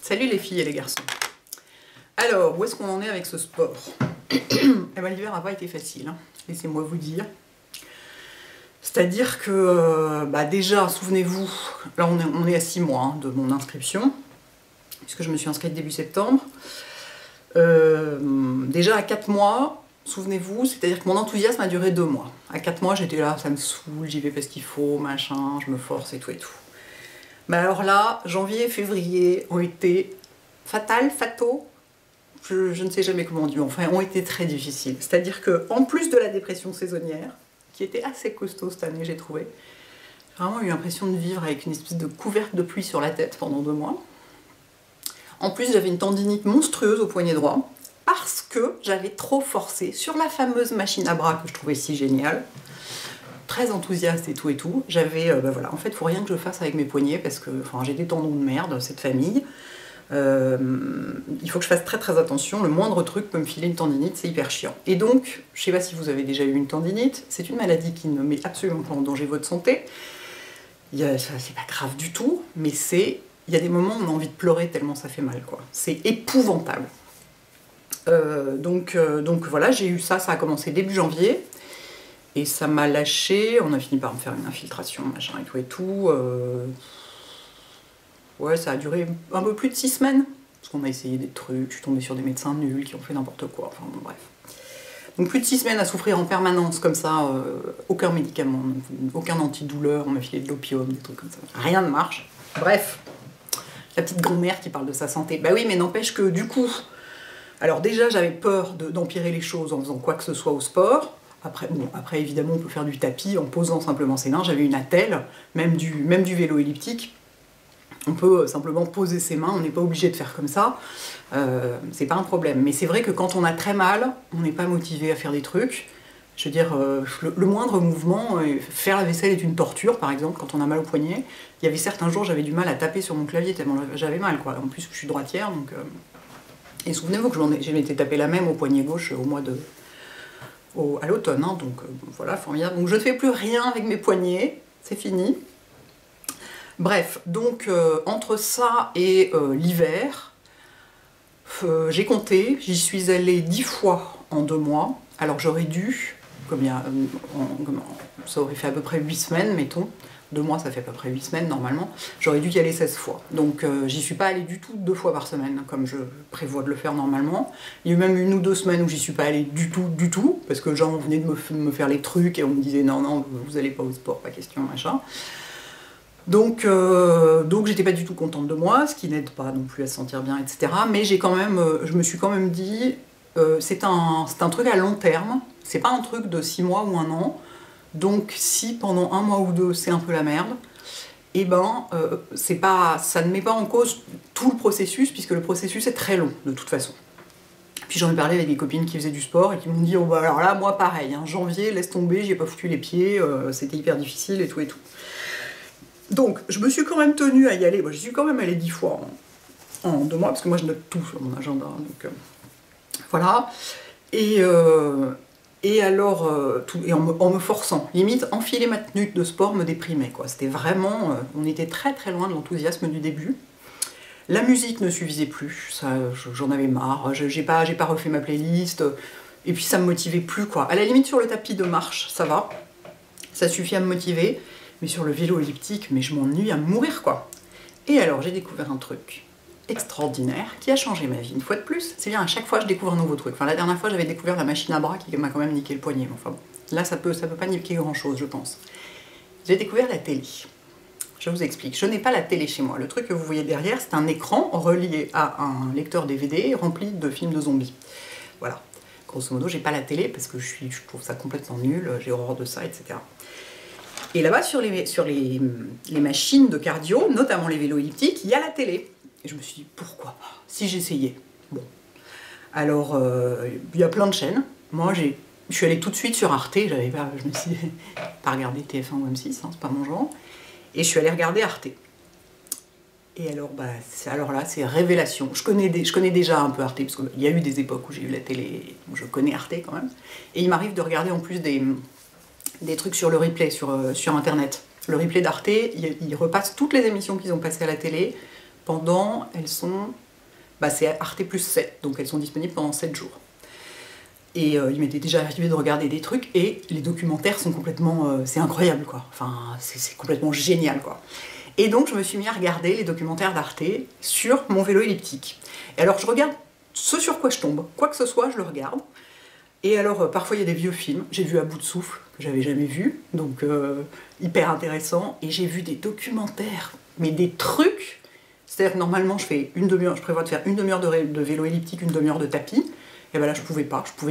Salut les filles et les garçons. Alors, où est-ce qu'on en est avec ce sport? Eh ben, l'hiver n'a pas été facile, hein. Laissez-moi vous dire. C'est-à-dire que, déjà, souvenez-vous, là on est à 6 mois hein, de mon inscription, puisque je me suis inscrite début septembre. Déjà à 4 mois, souvenez-vous, c'est-à-dire que mon enthousiasme a duré 2 mois. À 4 mois, j'étais là, ça me saoule, j'y vais parce qu'il faut, machin, je me force et tout et tout. Mais alors là, janvier et février ont été fataux, je ne sais jamais comment on dit, enfin, ont été très difficiles. C'est-à-dire qu'en plus de la dépression saisonnière, qui était assez costaud cette année, j'ai trouvé, j'ai vraiment eu l'impression de vivre avec une espèce de couvercle de pluie sur la tête pendant 2 mois. En plus, j'avais une tendinite monstrueuse au poignet droit, parce que j'avais trop forcé sur la fameuse machine à bras que je trouvais si géniale. Très enthousiaste et tout, j'avais, voilà, en fait, il faut rien que je fasse avec mes poignets, parce que, enfin, j'ai des tendons de merde, cette famille. Il faut que je fasse très attention, le moindre truc peut me filer une tendinite, c'est hyper chiant. Et donc, je sais pas si vous avez déjà eu une tendinite, c'est une maladie qui ne met absolument pas en danger votre santé. C'est pas grave du tout, mais il y a des moments où on a envie de pleurer tellement ça fait mal, quoi. C'est épouvantable. Donc voilà, j'ai eu ça a commencé début janvier, et ça m'a lâché, on a fini par me faire une infiltration, machin et tout. Ouais, ça a duré un peu plus de 6 semaines, parce qu'on a essayé des trucs, je suis tombée sur des médecins nuls qui ont fait n'importe quoi, enfin bon, bref. Donc plus de 6 semaines à souffrir en permanence comme ça, aucun médicament, aucun antidouleur, on m'a filé de l'opium, des trucs comme ça, rien ne marche. Bref, la petite grand-mère qui parle de sa santé. Bah oui, mais n'empêche que du coup, alors déjà j'avais peur d'empirer les choses en faisant quoi que ce soit au sport. Après évidemment on peut faire du tapis en posant simplement ses mains, j'avais une attelle, même du vélo elliptique. On peut simplement poser ses mains, on n'est pas obligé de faire comme ça, c'est pas un problème. Mais c'est vrai que quand on a très mal, on n'est pas motivé à faire des trucs. Je veux dire, le moindre mouvement, faire la vaisselle est une torture, par exemple, quand on a mal au poignet. Il y avait certains jours, j'avais du mal à taper sur mon clavier tellement j'avais mal, quoi. En plus, je suis droitière, donc... Et souvenez-vous que je m'étais tapé la même au poignet gauche à l'automne, hein, donc voilà, formidable. Donc je ne fais plus rien avec mes poignets, c'est fini. Bref, donc entre ça et l'hiver, j'ai compté, j'y suis allée 10 fois en 2 mois. Alors j'aurais dû, ça aurait fait à peu près 8 semaines, mettons. 2 mois, ça fait à peu près 8 semaines normalement. J'aurais dû y aller 16 fois. Donc j'y suis pas allée du tout 2 fois par semaine, comme je prévois de le faire normalement. Il y a eu même 1 ou 2 semaines où j'y suis pas allée du tout, parce que genre on venait de me faire les trucs et on me disait non, vous allez pas au sport, pas question, machin. Donc j'étais pas du tout contente de moi, ce qui n'aide pas non plus à se sentir bien, etc. Mais je me suis quand même dit, c'est un truc à long terme, c'est pas un truc de 6 mois ou 1 an, donc si pendant 1 mois ou 2 c'est un peu la merde, et ça ne met pas en cause tout le processus, puisque le processus est très long de toute façon. Puis j'en ai parlé avec des copines qui faisaient du sport et qui m'ont dit, oh bah alors là, moi pareil, hein, janvier, laisse tomber, j'y ai pas foutu les pieds, c'était hyper difficile et tout et tout. Donc, je me suis quand même tenue à y aller. J'y suis quand même allée 10 fois en 2 mois, parce que moi je note tout sur mon agenda. Donc, voilà. Et alors, en me forçant. Limite, enfiler ma tenue de sport me déprimait, quoi. C'était vraiment... on était très loin de l'enthousiasme du début. La musique ne suffisait plus. J'en avais marre. J'ai pas refait ma playlist. Et puis ça me motivait plus, quoi. À la limite, sur le tapis de marche, ça va. Ça suffit à me motiver. Mais sur le vélo elliptique, mais je m'ennuie à mourir, quoi. Et alors, j'ai découvert un truc extraordinaire qui a changé ma vie, une fois de plus. C'est bien, à chaque fois, je découvre un nouveau truc. Enfin, la dernière fois, j'avais découvert la machine à bras qui m'a quand même niqué le poignet. Enfin bon, là, ça peut pas niquer grand-chose, je pense. J'ai découvert la télé. Je vous explique. Je n'ai pas la télé chez moi. Le truc que vous voyez derrière, c'est un écran relié à un lecteur DVD rempli de films de zombies. Voilà. Grosso modo, j'ai pas la télé parce que je trouve ça complètement nul, j'ai horreur de ça, etc. Et là-bas, sur les machines de cardio, notamment les vélos elliptiques, il y a la télé. Et je me suis dit, pourquoi pas, si j'essayais. Bon. Alors, il y a plein de chaînes. Moi, je suis allée tout de suite sur Arte, je me suis dit, pas regarder TF1 ou M6, hein, c'est pas mon genre. Et je suis allée regarder Arte. Et alors, alors là, c'est révélation. Je connais déjà un peu Arte, parce qu'il y a eu des époques où j'ai eu la télé, donc je connais Arte quand même. Et il m'arrive de regarder en plus des trucs sur le replay, sur internet. Le replay d'Arte, il repasse toutes les émissions qu'ils ont passées à la télé, pendant, elles sont, c'est Arte plus 7, donc elles sont disponibles pendant 7 jours. Et il m'était déjà arrivé de regarder des trucs, et les documentaires sont complètement, c'est incroyable quoi, enfin c'est complètement génial quoi. Et donc je me suis mis à regarder les documentaires d'Arte sur mon vélo elliptique. Et alors je regarde ce sur quoi je tombe, quoi que ce soit je le regarde. Et alors parfois il y a des vieux films, j'ai vu À bout de souffle, que j'avais jamais vu, donc hyper intéressant. Et j'ai vu des documentaires, mais des trucs, c'est-à-dire que normalement je prévois de faire une demi-heure de vélo elliptique, une demi-heure de tapis. Et ben là je pouvais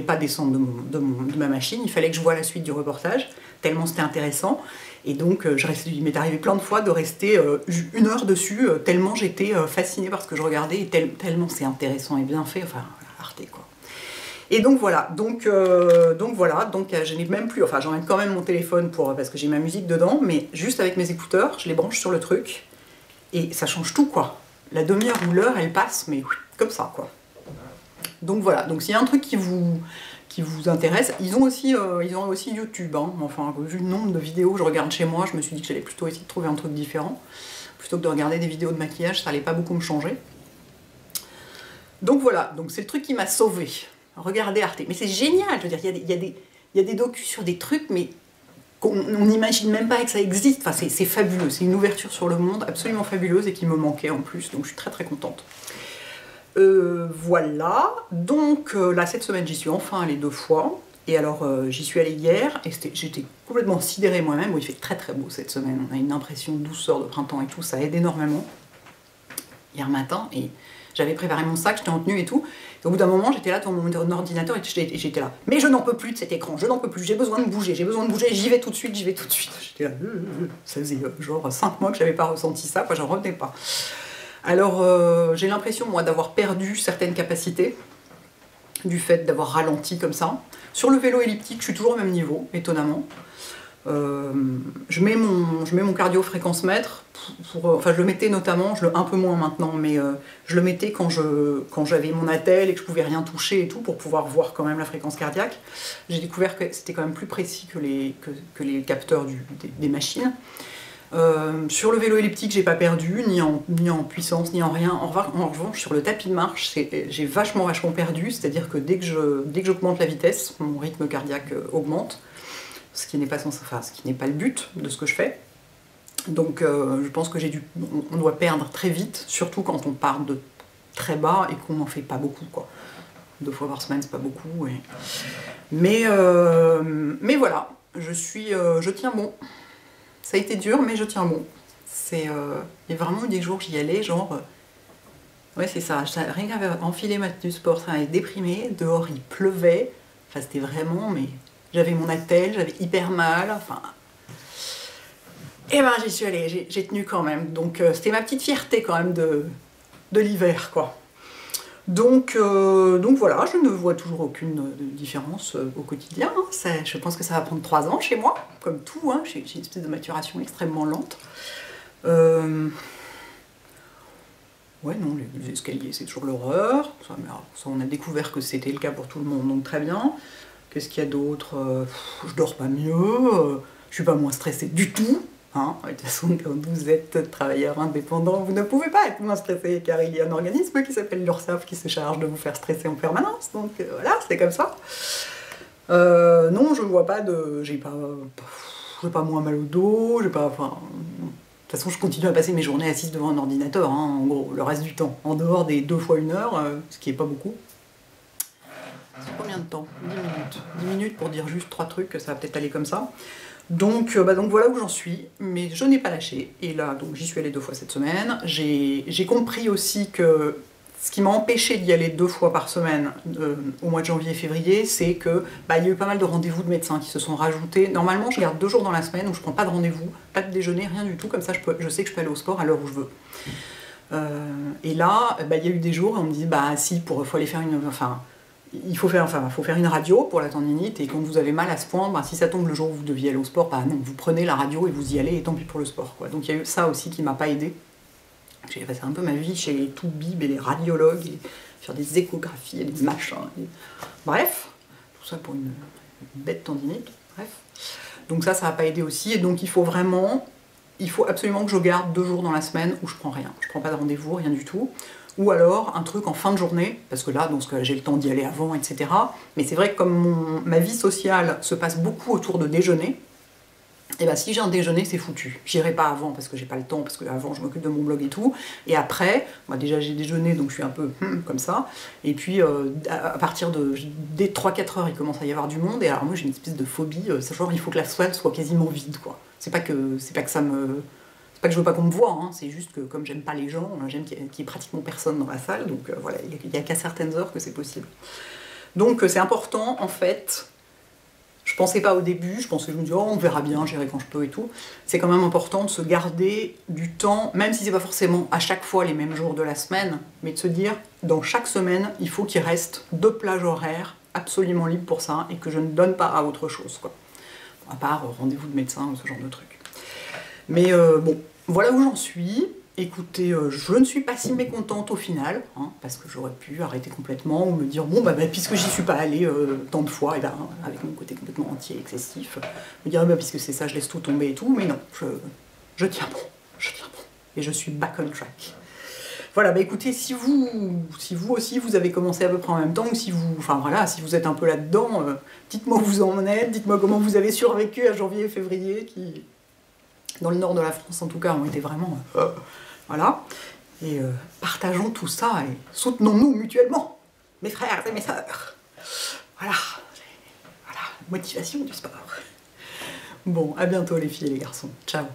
pas descendre de ma machine, il fallait que je voie la suite du reportage, tellement c'était intéressant. Et donc il m'est arrivé plein de fois de rester 1 heure dessus, tellement j'étais fascinée par ce que je regardais, et tellement c'est intéressant et bien fait, enfin Arte quoi. Et donc voilà, donc je n'ai même plus, enfin j'emmène quand même mon téléphone parce que j'ai ma musique dedans, mais juste avec mes écouteurs, je les branche sur le truc, et ça change tout quoi. La demi-heure ou l'heure elle passe, mais comme ça quoi. Donc voilà, donc s'il y a un truc qui vous intéresse, ils ont aussi YouTube, hein. Enfin, vu le nombre de vidéos que je regarde chez moi, je me suis dit que j'allais plutôt essayer de trouver un truc différent. Plutôt que de regarder des vidéos de maquillage, ça allait pas beaucoup me changer. Donc voilà, donc c'est le truc qui m'a sauvée. Regardez Arte, mais c'est génial, je veux dire, il y a des docus sur des trucs, mais qu'on n'imagine même pas que ça existe. Enfin, c'est fabuleux, c'est une ouverture sur le monde absolument fabuleuse et qui me manquait en plus, donc je suis très très contente. Voilà, donc là cette semaine j'y suis enfin allée 2 fois, et alors j'y suis allée hier, et j'étais complètement sidérée moi-même. Bon, il fait très très beau cette semaine, on a une impression de douceur de printemps et tout, ça aide énormément. Hier matin, et j'avais préparé mon sac, j'étais en tenue et tout, et au bout d'un moment j'étais là devant mon ordinateur, et j'étais là, mais je n'en peux plus de cet écran, je n'en peux plus, j'ai besoin de bouger, j'y vais tout de suite, j'étais là, ça faisait genre 5 mois que j'avais pas ressenti ça, quoi, j'en revenais pas. Alors, j'ai l'impression, moi, d'avoir perdu certaines capacités, du fait d'avoir ralenti comme ça. Sur le vélo elliptique, je suis toujours au même niveau, étonnamment. Je mets mon cardio fréquence mètre, enfin je le mettais notamment, un peu moins maintenant, mais je le mettais quand j'avais mon attelle et que je pouvais rien toucher et tout, pour pouvoir voir quand même la fréquence cardiaque. J'ai découvert que c'était quand même plus précis que les capteurs des machines. Sur le vélo elliptique, j'ai pas perdu, ni en puissance, ni en rien. En revanche, sur le tapis de marche, j'ai vachement perdu, c'est-à-dire que dès que j'augmente la vitesse, mon rythme cardiaque augmente, ce qui n'est pas le but de ce que je fais. Donc je pense que on doit perdre très vite, surtout quand on part de très bas et qu'on n'en fait pas beaucoup, quoi. 2 fois par semaine, c'est pas beaucoup. Mais voilà, je tiens bon. Ça a été dur, mais je tiens bon. Il y a vraiment eu des jours, j'y allais, genre... ouais, c'est ça, rien qu'à enfiler ma tenue sport, ça m'avait déprimée, dehors il pleuvait, enfin c'était vraiment, mais... J'avais mon attelle, j'avais hyper mal, enfin... Et ben j'y suis allée, j'ai tenu quand même, donc c'était ma petite fierté quand même de l'hiver, quoi. Donc voilà, je ne vois toujours aucune différence au quotidien. Hein. Je pense que ça va prendre 3 ans chez moi, comme tout. Hein. J'ai une espèce de maturation extrêmement lente. Ouais, non, les escaliers, c'est toujours l'horreur. Ça, on a découvert que c'était le cas pour tout le monde, donc très bien. Qu'est-ce qu'il y a d'autre? Je dors pas mieux, je suis pas moins stressée du tout. Hein, de toute façon, quand vous êtes travailleur indépendant, vous ne pouvez pas être moins stressé, car il y a un organisme qui s'appelle l'URSSAF qui se charge de vous faire stresser en permanence. Donc voilà, c'est comme ça. Non, je vois pas de... J'ai pas moins mal au dos, enfin... De toute façon, je continue à passer mes journées assise devant un ordinateur, hein, en gros, le reste du temps. En dehors des 2 fois 1 heure, ce qui est pas beaucoup. C'est combien de temps? 10 minutes. 10 minutes pour dire juste 3 trucs, ça va peut-être aller comme ça. Donc voilà où j'en suis, mais je n'ai pas lâché. Et là, donc j'y suis allée 2 fois cette semaine. J'ai compris aussi que ce qui m'a empêché d'y aller 2 fois par semaine au mois de janvier et février, c'est que il y a eu pas mal de rendez-vous de médecins qui se sont rajoutés. Normalement, je garde 2 jours dans la semaine où je prends pas de rendez-vous, pas de déjeuner, rien du tout. Comme ça, je sais que je peux aller au sport à l'heure où je veux. Et là, il y a eu des jours où on me dit, si, faut aller faire une... Il faut faire une radio pour la tendinite, et quand vous avez mal à ce point, si ça tombe le jour où vous deviez aller au sport, non, vous prenez la radio et vous y allez, et tant pis pour le sport, quoi. Donc il y a eu ça aussi qui m'a pas aidé. J'ai passé un peu ma vie chez les toubibs et les radiologues, et faire des échographies et des machins. Bref, tout ça pour une bête tendinite, bref. Donc ça n'a pas aidé aussi, et donc il faut vraiment il faut absolument que je garde 2 jours dans la semaine où je prends rien. Je prends pas de rendez-vous, rien du tout. Ou alors un truc en fin de journée, parce que là, dans ce cas, j'ai le temps d'y aller avant, etc. Mais c'est vrai que comme ma vie sociale se passe beaucoup autour de déjeuner, et bah si j'ai un déjeuner, c'est foutu. J'irai pas avant parce que j'ai pas le temps, parce que avant je m'occupe de mon blog et tout. Et après, moi déjà j'ai déjeuné, donc je suis un peu comme ça. Et puis à partir de dès 3-4 heures, il commence à y avoir du monde. Et alors moi j'ai une espèce de phobie, c'est genre il faut que la salle soit quasiment vide, quoi. C'est pas que ça me, c'est pas que je veux pas qu'on me voit, hein, c'est juste que comme j'aime pas les gens, j'aime qu'il y ait pratiquement personne dans la salle. Donc voilà, il y a qu'à certaines heures que c'est possible. Donc c'est important en fait. Je pensais pas au début, je pensais, je me dis, oh, on verra bien, j'irai quand je peux et tout. C'est quand même important de se garder du temps, même si c'est pas forcément à chaque fois les mêmes jours de la semaine, mais de se dire, dans chaque semaine, il faut qu'il reste 2 plages horaires absolument libres pour ça, et que je ne donne pas à autre chose, quoi. À part rendez-vous de médecin ou ce genre de truc. Mais bon, voilà où j'en suis. Écoutez, je ne suis pas si mécontente au final, hein, parce que j'aurais pu arrêter complètement ou me dire bon bah puisque j'y suis pas allée tant de fois, et ben, avec mon côté complètement entier, excessif, me dire bah puisque c'est ça, je laisse tout tomber et tout, mais non, je tiens bon, et je suis back on track. Voilà, bah écoutez, si vous aussi vous avez commencé à peu près en même temps, ou si vous, enfin voilà, si vous êtes un peu là-dedans, dites-moi où vous en êtes, dites-moi comment vous avez survécu à janvier et février, qui, dans le nord de la France en tout cas, ont été vraiment... voilà. Et partageons tout ça et soutenons-nous mutuellement, mes frères et mes sœurs. Voilà. Voilà, motivation du sport. Bon, à bientôt les filles et les garçons. Ciao.